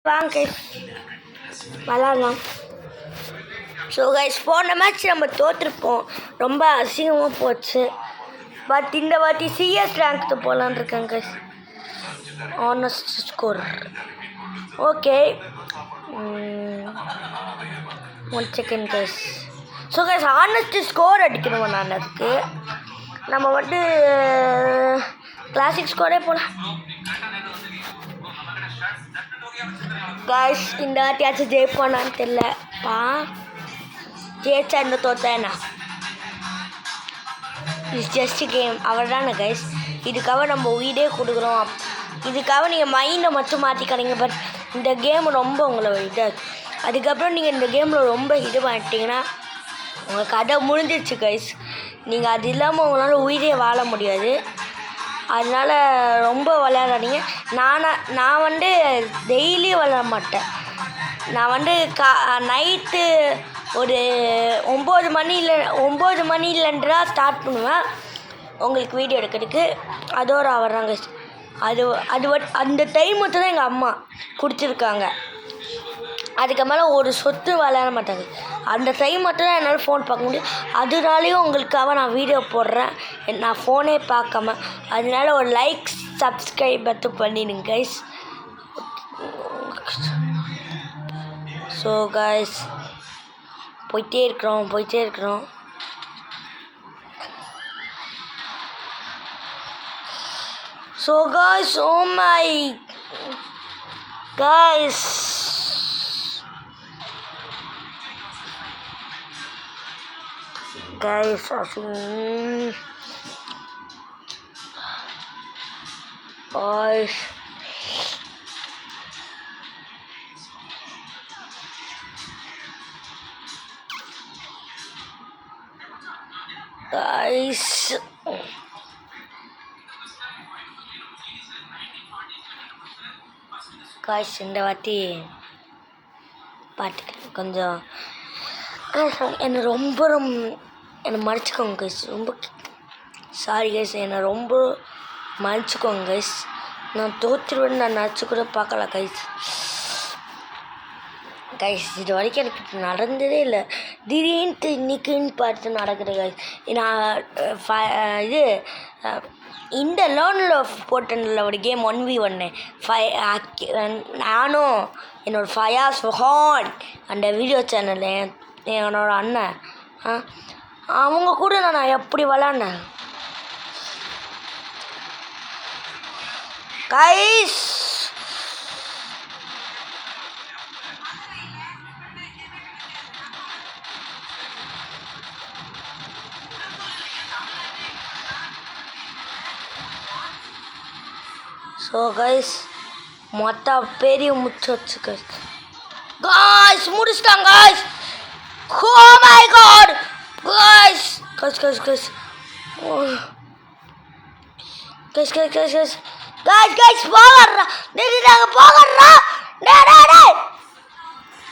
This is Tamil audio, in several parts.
வாங்க விளாட்லாம். ஸோ கைஸ், போன மேட்ச் நம்ம தோற்றுருப்போம், ரொம்ப அசிங்கமாக போச்சு. பட் இந்த வாட்டி சிஎஸ் ரேங்க் போகலான் இருக்கேன் guys. Honest score okay. 1 second guys. So guys, honest score அடிக்கணும். நான் அதுக்கு நம்ம வந்து கிளாசிக் ஸ்கோரே போகலாம் கைஸ். இந்த வாட்டியாச்சும் ஜெயிப்போனான்னு தெரியலப்பா. ஜெயிச்சா இந்த தோத்தேண்ணா, இட்ஸ் ஜஸ்ட் கேம், அவர் தானே கைஸ். இதுக்காக நம்ம உயிரே கொடுக்குறோம். இதுக்காக நீங்கள் மைண்டை மட்டும் மாற்றிக்கிறீங்க. பட் இந்த கேம் ரொம்ப உங்களை இதாக, அதுக்கப்புறம் நீங்கள் இந்த கேமில் ரொம்ப இது பண்ணிட்டீங்கன்னா உங்கள் கதை முடிஞ்சிடுச்சு கைஸ். நீங்கள் அது இல்லாமல் உங்களால் உயிரே வாழ முடியாது. அதனால் ரொம்ப விளையாடாதீங்க. நான் வந்து டெய்லியும் விளையாட மாட்டேன். நான் வந்து நைட்டு ஒரு 9 மணிலேருந்து தான் ஸ்டார்ட் பண்ணுவேன் உங்களுக்கு வீடியோ எடுக்கிறதுக்கு. அதோட வர்றாங்க. அந்த டைம் மட்டும் தான் எங்கள் அம்மா கொடுத்துருக்காங்க. அதுக்கு மேலே ஒரு சொத்து விளையாட மாட்டாங்க. அந்த டைம் மட்டும் தான் என்னால் ஃபோன் பார்க்க முடியும். அதனாலேயும் உங்களுக்காக நான் வீடியோ போடுறேன், நான் ஃபோனே பார்க்காம. அதனால ஒரு லைக் சப்ஸ்கிரைப் மட்டும் பண்ணிடுங்க கைஸ். ஸோ கைஸ், போயிட்டே இருக்கிறோம். So guys, oh my guys, guys, guys, இந்த வாட்டி பார்த்துக்கிறேன் கொஞ்சம். என்னை மன்னிச்சுக்கோங்க கைஸ். ரொம்ப சாரி கைஸ், என்னை ரொம்ப மன்னிச்சுக்கோங்க கைஸ். நான் தோற்றுருவேன்னு நான் நினச்சி கூட பார்க்கல கைஸ். இது வரைக்கும் எனக்கு நடந்ததே இல்லை. திடீர்னு இன்னைக்குன்னு பார்த்து நடக்குது கைஸ். நான் இந்த லேர்னில் போட்டேன்ல ஒரு கேம் 1v1 நானும் என்னோட ஃபயாஸ் ஹான் அந்த வீடியோ சேனலில் என்னோட அண்ணன் அவங்க கூட நான் எப்படி விளாட்னேன் கைஸ். ஸோ கைஸ், மொத்த பெரிய முச்சு கைஸ் முடிச்சிட்டாங்க guys. Oh my god guys, போகறா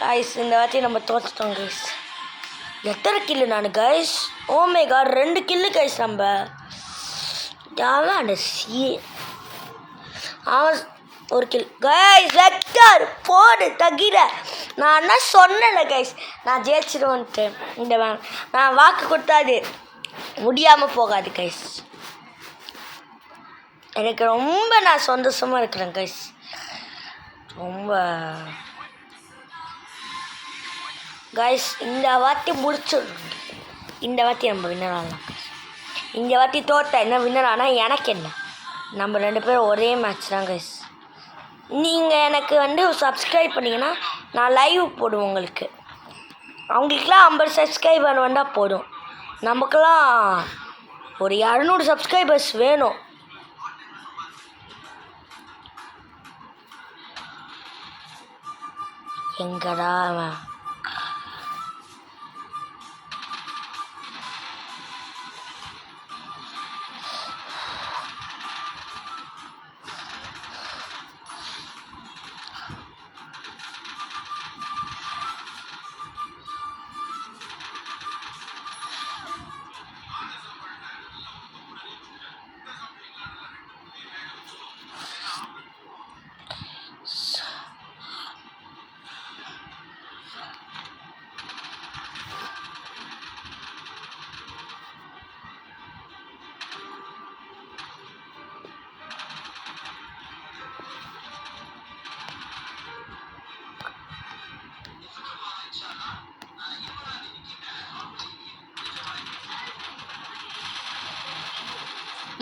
கைஸ். இந்த வாட்டி நம்ம தோற்றுட்டோம் கைஸ். எத்தனை கில்லு நான் guys? Oh my god, 2 kill guys. நம்ம அந்த அவன் ஒரு கில் கைஸ். வெக்டர் போடு தகிர. நான் என்ன சொன்னேன்ல கைஸ், நான் ஜெயிச்சிடுவேன்ட்டு. நான் வாக்கு கொடுத்தாது முடியாமல் போகாது கைஸ். எனக்கு ரொம்ப நான் சந்தோஷமாக இருக்கிறேன் கைஸ். ரொம்ப கைஸ், இந்த வாட்டி முடிச்சிடும். இந்த வாட்டி நம்ம வின்னர் ஆகலாம். இந்த வாட்டி தோற்ற என்ன வின்னர் ஆனால் எனக்கு என்ன, நம்ம 2 பேரும் ஒரே மேட்ச் தான் கைஸ். நீங்கள் எனக்கு வந்து சப்ஸ்கிரைப் பண்ணிங்கன்னா நான் லைவ் போடுவேன் உங்களுக்கு. அவங்களுக்குலாம் 50 சப்ஸ்கிரைபர் வந்தால் போதும். நமக்கெல்லாம் ஒரு 200 சப்ஸ்கிரைபர்ஸ் வேணும். எங்கடா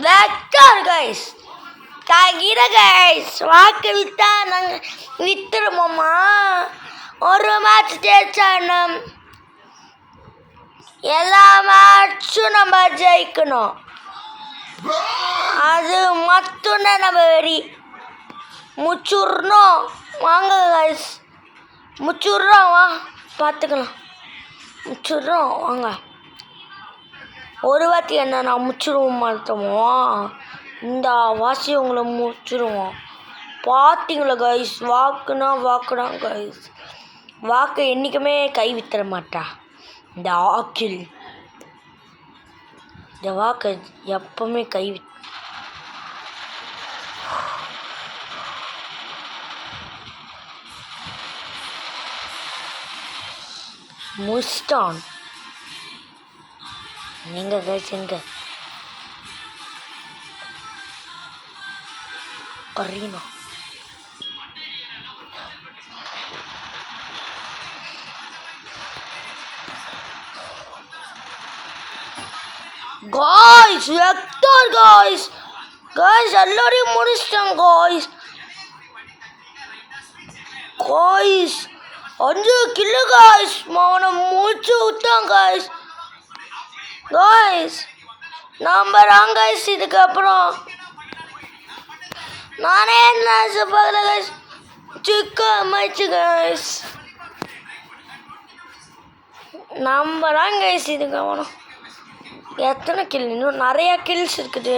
வெக்டர் கைஸ் கைகிற கைஸ் வாக்கு விற்றா நாங்கள் விற்றுருவோம்மா. ஒரு மேட்ச் ஜெயிச்சா எல்லா மேட்சும் நம்ம ஜெயிக்கணும். அது மட்டும்தான் நம்ம வெறி. முச்சுடணும். வாங்க கைஸ் முச்சுடுறோம். வா பார்த்துக்கலாம். முச்சுடுறோம் வாங்க. ஒரு வாட்டி என்ன நான் முச்சிடுவோம் மாட்டோமோ. இந்த வாசி உங்களை முச்சிடுவோம். பார்த்தீங்களா கைஸ்? வாக்குனா கைஸ். வாக்கு என்றைக்குமே கை வித்தர மாட்டா இந்த ஆக்கில். இந்த வாக்கு எப்பவுமே கை முஸ்டான். எங்க கைஸ் எங்க கரீனா காய்ஸ் வெக்டர் காய்ஸ் எல்லாரையும் முடிச்சிட்டாங்க காய்ஸ். காய்ஸ் 5 கிலோ காய்ஸ் அவனை முடிச்சு விட்டான் காய்ஸ். Guys நம்புறான் guys. இதுக்கப்புறம் நானே என்ன பார்க்கல காய்ஸ். சிக்கன் மச்சு காய்ஸ் நம்புறான் காய்ஸ். இதுக்கப்புறம் எத்தனை கில்? இன்னும் நிறையா கில்ஸ் இருக்குது.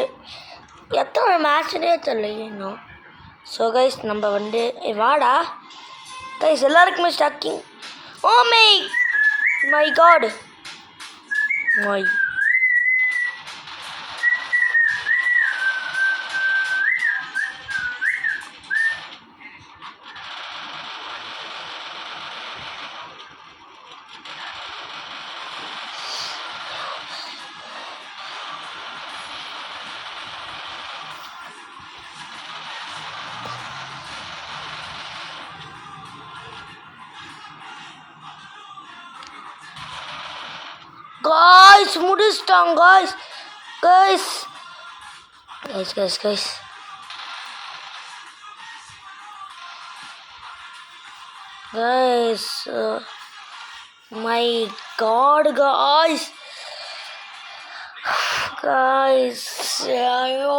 எத்தனை மேட்ச்னே தெரியல இன்னும். ஸோ கைஸ் நம்ம வாடா கைஸ் எல்லாருக்குமே ஸ்டாக்கிங். Oh my god my guys முடிச்சிட்டாங்க guys guys guys guys guys guys my god guys guys ஐயோ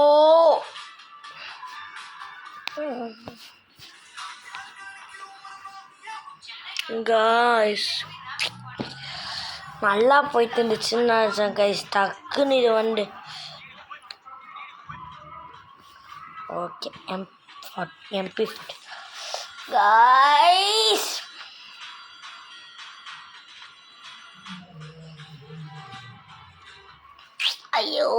guys நல்லா போயிட்டு இருந்துச்சுன்னு நினச்சேன் கைஸ். டக்குன்னு இது ஓகே MP கைஸ். ஐயோ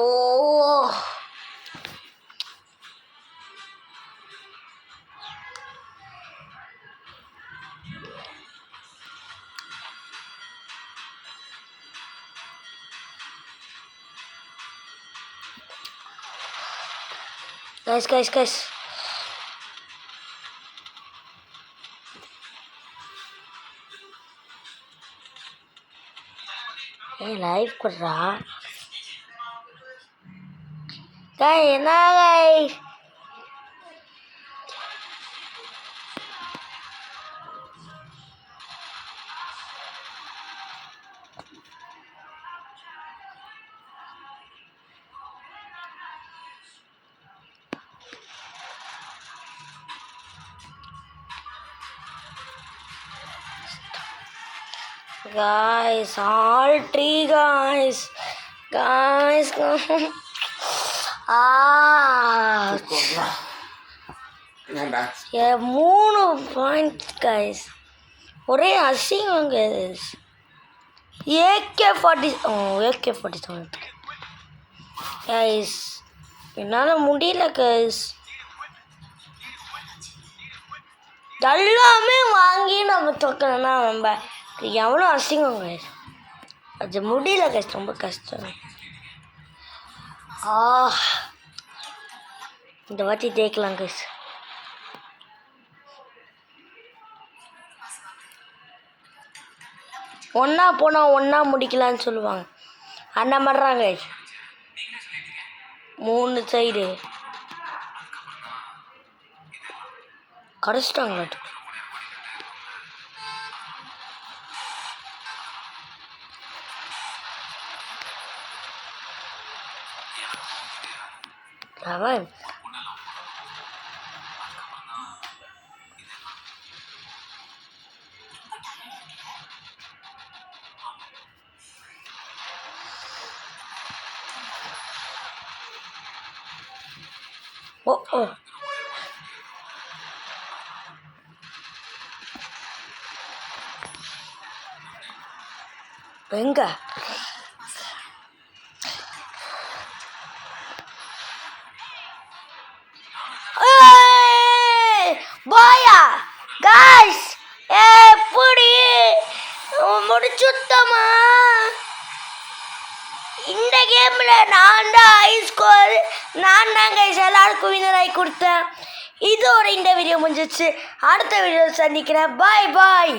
guys லைவ் கொடுறா என்ன guys guys all three guys yeah 3 points guys. ஒரே அசிங்கம் guys. AK-47 guys என்னால் முடியல guys. எல்லாமே வாங்கி நம்ம தோக்கணும்னா நம்ம எவ்வளோ அசிங்கம் guys. அது முடியல guys. ரொம்ப கஷ்டம். இந்த வாட்டி ஜெயிக்கலாம் guys. ஒன்றா போனால் ஒன்றா முடிக்கலான்னு சொல்லுவாங்க. அந்த மாதிரிதான் guys. 3 சைடு கடைச்சிட்டாங்க. அவன் ஓ ஓ எங்க பாயா காய்ஸ் எப்படி முடிச்சுத்தமா? இந்த கேமில் நான் தான் ஹை ஸ்கோர், நான் தான் கைஸ் எல்லாருக்கும் வினராகி கொடுத்தேன். இதோட இந்த வீடியோ முடிஞ்சிச்சு. அடுத்த வீடியோ சந்திக்கிறேன். பாய் பாய்.